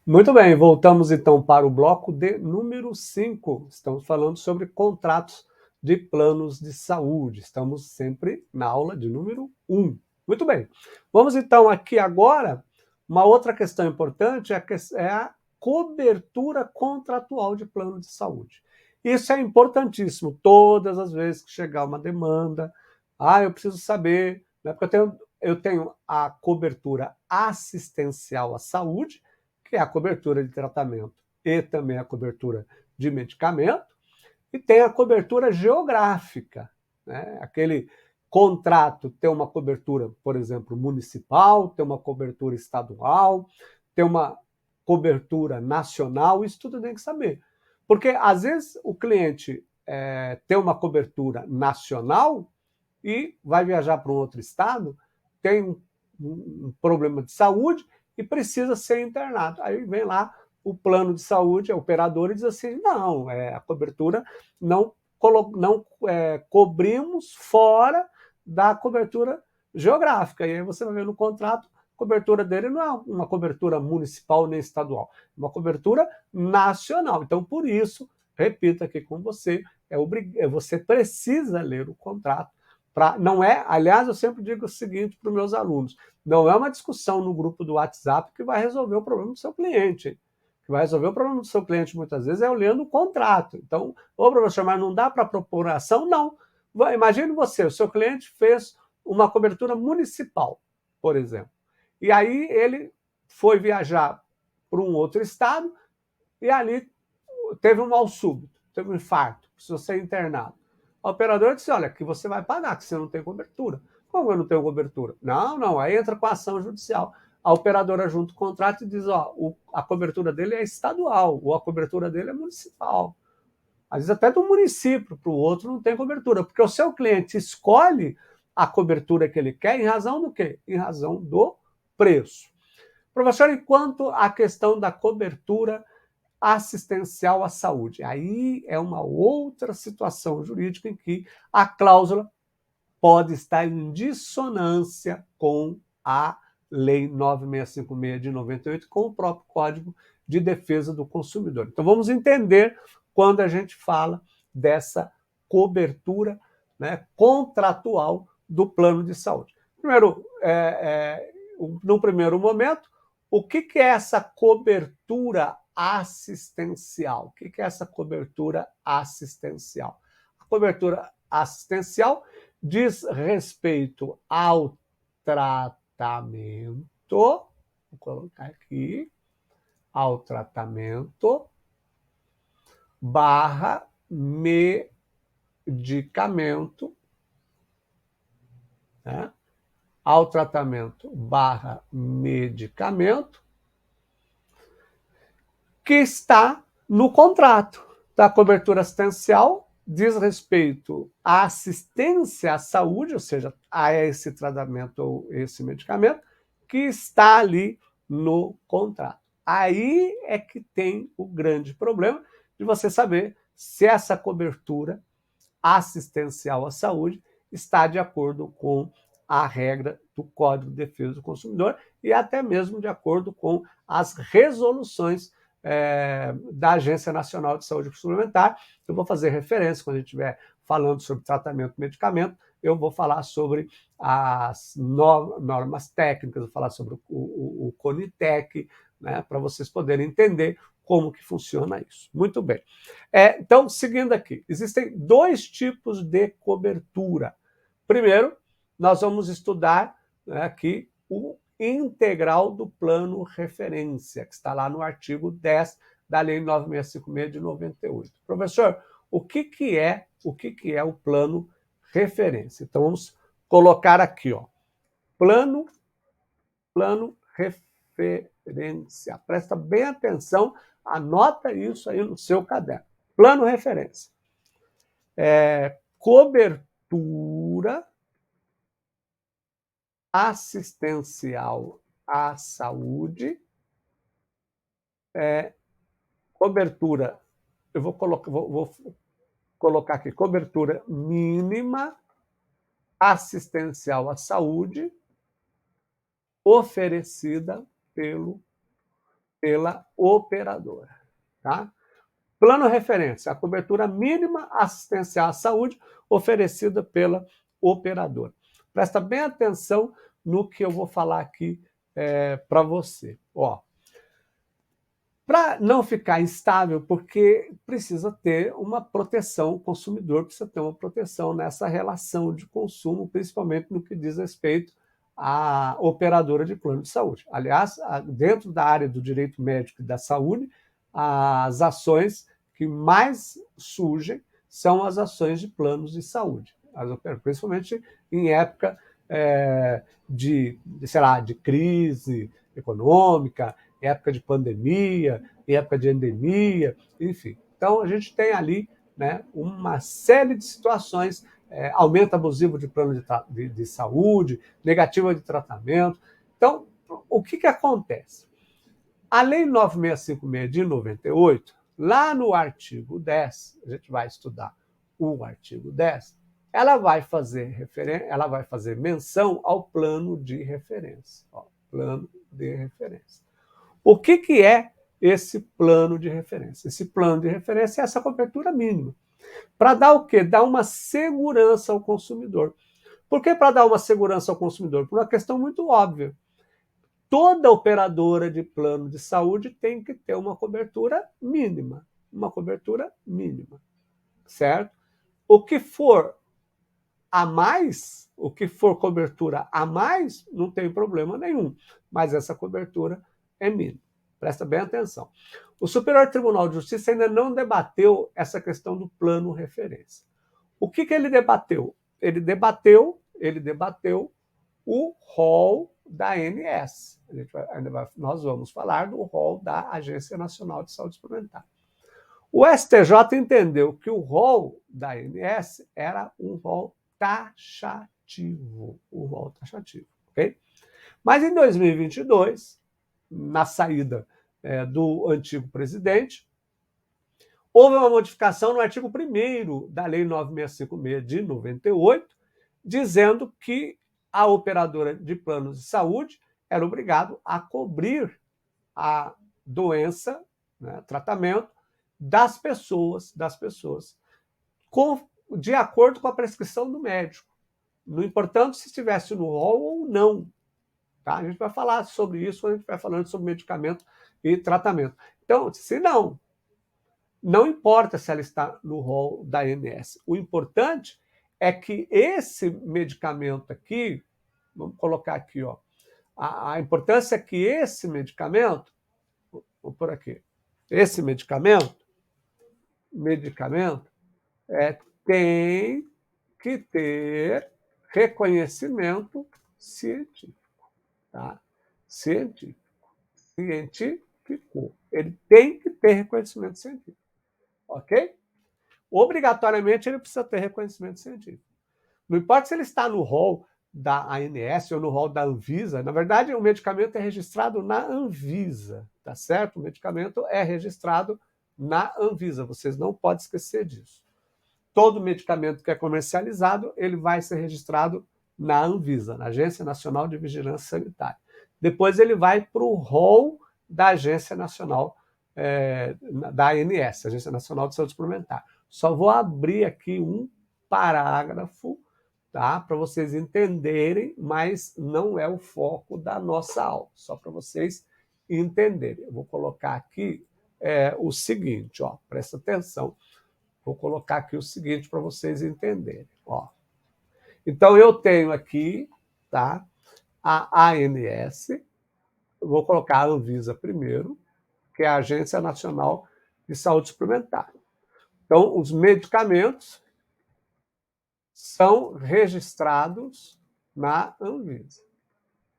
Muito bem, voltamos então para o bloco de número 5. Estamos falando sobre contratos de planos de saúde. Estamos sempre na aula de número 1. Muito bem. Vamos então aqui agora, uma outra questão importante é a cobertura contratual de plano de saúde. Isso é importantíssimo. Todas as vezes que chegar uma demanda, eu preciso saber, né, porque eu tenho a cobertura assistencial à saúde, que é a cobertura de tratamento e também a cobertura de medicamento, e tem a cobertura geográfica, né? Aquele contrato tem uma cobertura, por exemplo, municipal, tem uma cobertura estadual, tem uma cobertura nacional, isso tudo tem que saber. Porque, às vezes, o cliente tem uma cobertura nacional e vai viajar para um outro estado, tem um problema de saúde e precisa ser internado. Aí vem lá o plano de saúde, a operadora, e diz assim, não, a cobertura não cobrimos fora da cobertura geográfica. E aí você vai ver no contrato, a cobertura dele não é uma cobertura municipal nem estadual, é uma cobertura nacional. Então, por isso, repito aqui com você, você precisa ler o contrato. Não é, aliás, eu sempre digo o seguinte para os meus alunos, não é uma discussão no grupo do WhatsApp que vai resolver o problema do seu cliente. O que vai resolver o problema do seu cliente, muitas vezes, é olhando o contrato. Então, ô professor, mas não dá para propor ação? Não. Imagine você, o seu cliente fez uma cobertura municipal, por exemplo. E aí ele foi viajar para um outro estado e ali teve um mal súbito, teve um infarto, precisou ser internado. A operadora disse, olha, que você vai pagar, que você não tem cobertura. Como eu não tenho cobertura? Não, aí entra com a ação judicial. A operadora junta o contrato e diz, a cobertura dele é estadual, ou a cobertura dele é municipal. Às vezes até do município para o outro não tem cobertura, porque o seu cliente escolhe a cobertura que ele quer em razão do quê? Em razão do preço. Professor, enquanto a questão da cobertura assistencial à saúde. Aí é uma outra situação jurídica em que a cláusula pode estar em dissonância com a Lei 9656 de 98, com o próprio Código de Defesa do Consumidor. Então vamos entender quando a gente fala dessa cobertura, né, contratual do plano de saúde. Primeiro, no primeiro momento, o que é essa cobertura assistencial? O que é essa cobertura assistencial? A cobertura assistencial diz respeito ao tratamento, vou colocar aqui, ao tratamento barra medicamento, né? Ao tratamento barra medicamento, que está no contrato da cobertura assistencial, diz respeito à assistência à saúde, ou seja, a esse tratamento ou esse medicamento, que está ali no contrato. Aí é que tem o grande problema de você saber se essa cobertura assistencial à saúde está de acordo com a regra do Código de Defesa do Consumidor e até mesmo de acordo com as resoluções da Agência Nacional de Saúde Suplementar. Eu vou fazer referência quando a gente estiver falando sobre tratamento e medicamento, eu vou falar sobre as normas técnicas, vou falar sobre o CONITEC, né, para vocês poderem entender como que funciona isso. Muito bem. Então, seguindo aqui, existem dois tipos de cobertura. Primeiro, nós vamos estudar, né, aqui o integral do plano referência, que está lá no artigo 10 da Lei 9656 de 98. Professor, o que é o plano referência? Então, vamos colocar aqui, plano referência. Presta bem atenção, anota isso aí no seu caderno. Plano referência. Cobertura assistencial à saúde, cobertura, eu vou colocar aqui, cobertura mínima assistencial à saúde oferecida pelo pela operadora. Tá? Plano referência, a cobertura mínima assistencial à saúde oferecida pela operadora. Presta bem atenção no que eu vou falar aqui para você. Para não ficar instável, porque precisa ter uma proteção, o consumidor precisa ter uma proteção nessa relação de consumo, principalmente no que diz respeito à operadora de plano de saúde. Aliás, dentro da área do direito médico e da saúde, as ações que mais surgem são as ações de planos de saúde, principalmente em época de crise econômica, em época de pandemia, em época de endemia, enfim. Então, a gente tem ali, né, uma série de situações, aumento abusivo de plano de saúde, negativa de tratamento. Então, o que acontece? A Lei 9656 de 98, lá no artigo 10, a gente vai estudar o artigo 10, ela vai fazer menção ao plano de referência. Plano de referência. O que é esse plano de referência? Esse plano de referência é essa cobertura mínima. Para dar o quê? Dar uma segurança ao consumidor. Por que para dar uma segurança ao consumidor? Por uma questão muito óbvia. Toda operadora de plano de saúde tem que ter uma cobertura mínima. Uma cobertura mínima. Certo? O que for a mais, o que for cobertura a mais, não tem problema nenhum. Mas essa cobertura é mínima. Presta bem atenção. O Superior Tribunal de Justiça ainda não debateu essa questão do plano referência. O que ele debateu? Ele debateu o rol da ANS. Nós vamos falar do rol da Agência Nacional de Saúde Suplementar. O STJ entendeu que o rol da ANS era um rol taxativo. Ok? Mas em 2022, na saída do antigo presidente, houve uma modificação no artigo 1º da Lei 9656 de 98, dizendo que a operadora de planos de saúde era obrigada a cobrir a doença, né, tratamento das pessoas de acordo com a prescrição do médico, não importando se estivesse no rol ou não. Tá? A gente vai falar sobre isso quando a gente vai falando sobre medicamento e tratamento. Então, se não importa se ela está no rol da ANS. O importante é que esse medicamento aqui, vamos colocar aqui, a importância é que esse medicamento, vou por aqui, esse medicamento tem que ter reconhecimento científico. Tá? Científico. Ele tem que ter reconhecimento científico. Ok? Obrigatoriamente ele precisa ter reconhecimento científico. Não importa se ele está no rol da ANS ou no rol da Anvisa, na verdade o medicamento é registrado na Anvisa, tá certo? O medicamento é registrado na Anvisa, vocês não podem esquecer disso. Todo medicamento que é comercializado, ele vai ser registrado na Anvisa, na Agência Nacional de Vigilância Sanitária. Depois ele vai para o rol da Agência Nacional, da ANS, Agência Nacional de Saúde Suplementar. Só vou abrir aqui um parágrafo, tá, para vocês entenderem, mas não é o foco da nossa aula, só para vocês entenderem. Eu vou colocar aqui o seguinte, presta atenção. Vou colocar aqui o seguinte para vocês entenderem. Então, eu tenho aqui, tá, a ANS, eu vou colocar a Anvisa primeiro, que é a Agência Nacional de Saúde Suplementar. Então, os medicamentos são registrados na Anvisa.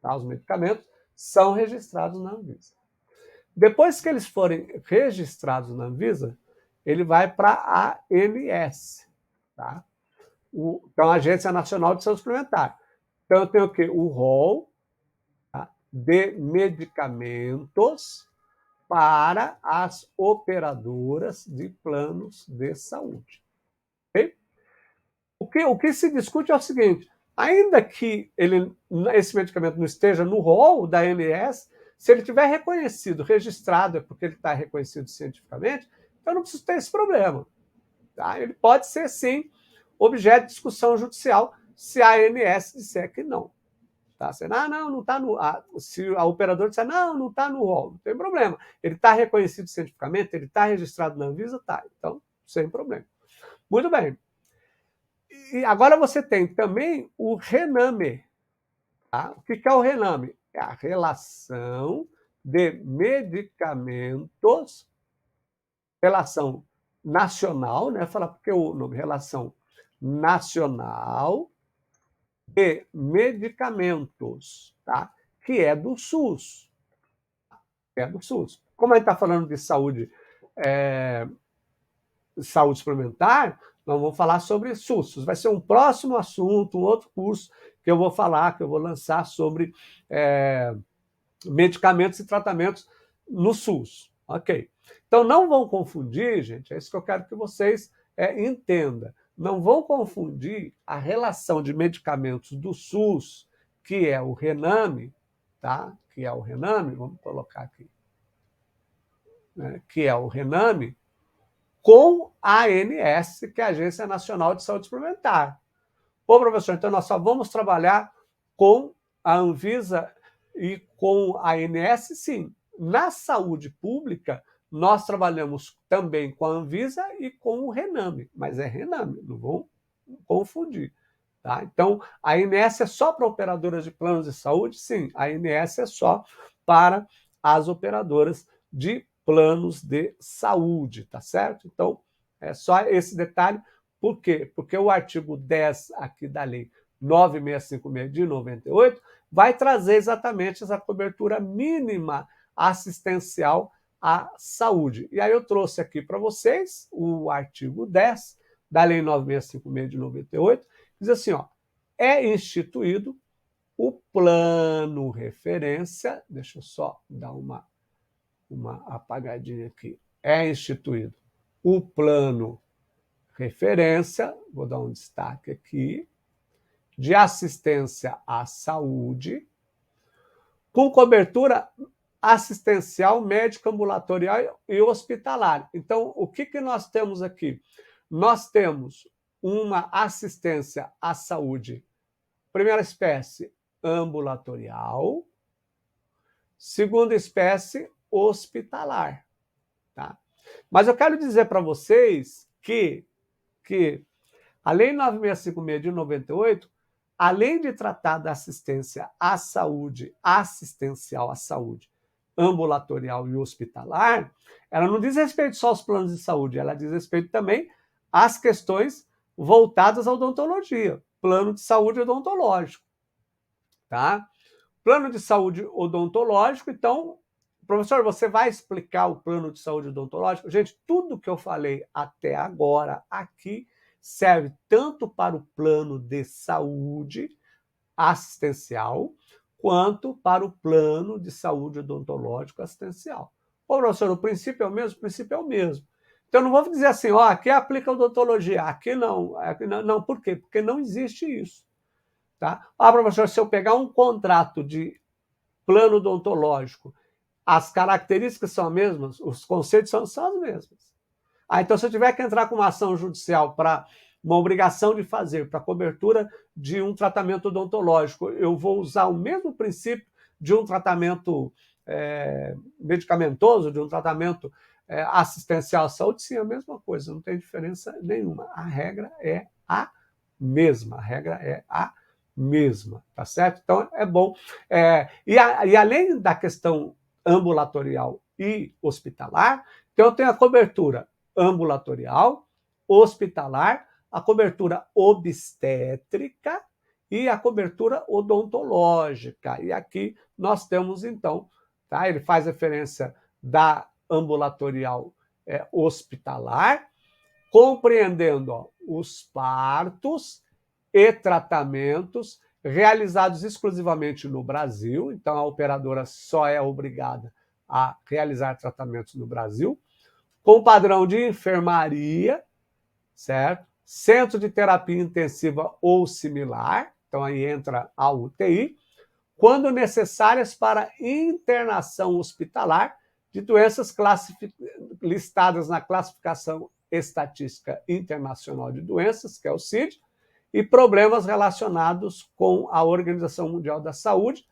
Tá? Os medicamentos são registrados na Anvisa. Depois que eles forem registrados na Anvisa, ele vai para a ANS, tá? Então, a Agência Nacional de Saúde Suplementar. Então, eu tenho o quê? O rol, tá, de medicamentos para as operadoras de planos de saúde. Okay? O que se discute é o seguinte, ainda que esse medicamento não esteja no rol da ANS, Se ele tiver reconhecido, registrado, é porque ele está reconhecido cientificamente, então eu não preciso ter esse problema. Tá? Ele pode ser, sim, objeto de discussão judicial se a ANS disser que não. Tá? Se, não está no... se a operadora disser, não está no rol, não tem problema. Ele está reconhecido cientificamente, ele está registrado na Anvisa, tá. Então, sem problema. Muito bem. E agora você tem também o RENAME. Tá? O que é o RENAME? É a relação de medicamentos, relação nacional, né? Fala porque o nome, relação nacional de medicamentos, tá? Que é do SUS. É do SUS. Como a gente está falando de saúde, saúde suplementar, nós vamos falar sobre SUS. Vai ser um próximo assunto, um outro curso que eu vou falar, que eu vou lançar sobre medicamentos e tratamentos no SUS. Ok. Então, não vão confundir, gente, é isso que eu quero que vocês entendam. Não vão confundir a relação de medicamentos do SUS, que é o RENAME, tá? Que é o RENAME, vamos colocar aqui, né? Que é o RENAME, com a ANS, que é a Agência Nacional de Saúde Suplementar. Bom, professor, então nós só vamos trabalhar com a Anvisa e com a ANS, sim. Na saúde pública, nós trabalhamos também com a Anvisa e com o RENAME, mas é RENAME, não vão confundir. Tá? Então, a ANS é só para operadoras de planos de saúde? Sim, a ANS é só para as operadoras de planos de saúde, tá certo? Então, é só esse detalhe. Por quê? Porque o artigo 10 aqui da Lei 9656 de 98 vai trazer exatamente essa cobertura mínima assistencial à saúde. E aí eu trouxe aqui para vocês o artigo 10 da Lei 9656 de 98, diz assim, ó, é instituído o plano referência, deixa eu só dar uma apagadinha aqui, é instituído o plano referência, vou dar um destaque aqui, de assistência à saúde, com cobertura assistencial, médica, ambulatorial e hospitalar. Então, o que nós temos aqui? Nós temos uma assistência à saúde, primeira espécie, ambulatorial, segunda espécie, hospitalar. Tá? Mas eu quero dizer para vocês que a Lei 9656 de 98, além de tratar da assistência à saúde, assistencial à saúde, ambulatorial e hospitalar, ela não diz respeito só aos planos de saúde, ela diz respeito também às questões voltadas à odontologia, plano de saúde odontológico. Tá? Plano de saúde odontológico, então, professor, você vai explicar o plano de saúde odontológico? Gente, tudo que eu falei até agora aqui serve tanto para o plano de saúde assistencial, quanto para o plano de saúde odontológico assistencial. Ô, professor, o princípio é o mesmo? O princípio é o mesmo. Então, não vou dizer assim, ó, aqui aplica odontologia, aqui não. Não, por quê? Porque não existe isso. Tá? Ah, professor, se eu pegar um contrato de plano odontológico, as características são as mesmas, os conceitos são os mesmos. Ah, então, se eu tiver que entrar com uma ação judicial para uma obrigação de fazer, para cobertura de um tratamento odontológico, eu vou usar o mesmo princípio de um tratamento medicamentoso, de um tratamento assistencial à saúde? Sim, a mesma coisa, não tem diferença nenhuma. A regra é a mesma, a regra é a mesma, tá certo? Então, é bom. E além da questão ambulatorial e hospitalar, então eu tenho a cobertura ambulatorial, hospitalar, a cobertura obstétrica e a cobertura odontológica. E aqui nós temos, então, tá? Ele faz referência da ambulatorial hospitalar, compreendendo, ó, os partos e tratamentos realizados exclusivamente no Brasil, então a operadora só é obrigada a realizar tratamentos no Brasil, com padrão de enfermaria, certo? Centro de terapia intensiva ou similar, então aí entra a UTI, quando necessárias para internação hospitalar de doenças listadas na Classificação Estatística Internacional de Doenças, que é o CID, e problemas relacionados com a Organização Mundial da Saúde,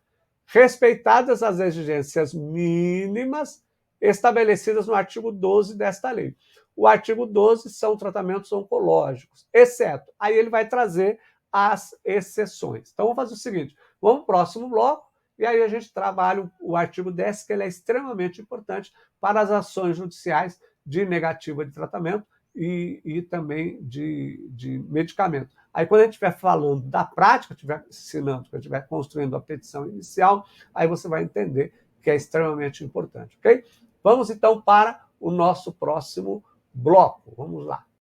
respeitadas as exigências mínimas estabelecidas no artigo 12 desta lei. O artigo 12 são tratamentos oncológicos, exceto, aí ele vai trazer as exceções. Então, vamos fazer o seguinte, vamos para o próximo bloco, e aí a gente trabalha o artigo 10, que ele é extremamente importante para as ações judiciais de negativa de tratamento e também de medicamento. Aí, quando a gente estiver falando da prática, estiver ensinando, quando estiver construindo a petição inicial, aí você vai entender que é extremamente importante, ok? Vamos, então, para o nosso próximo bloco. Vamos lá.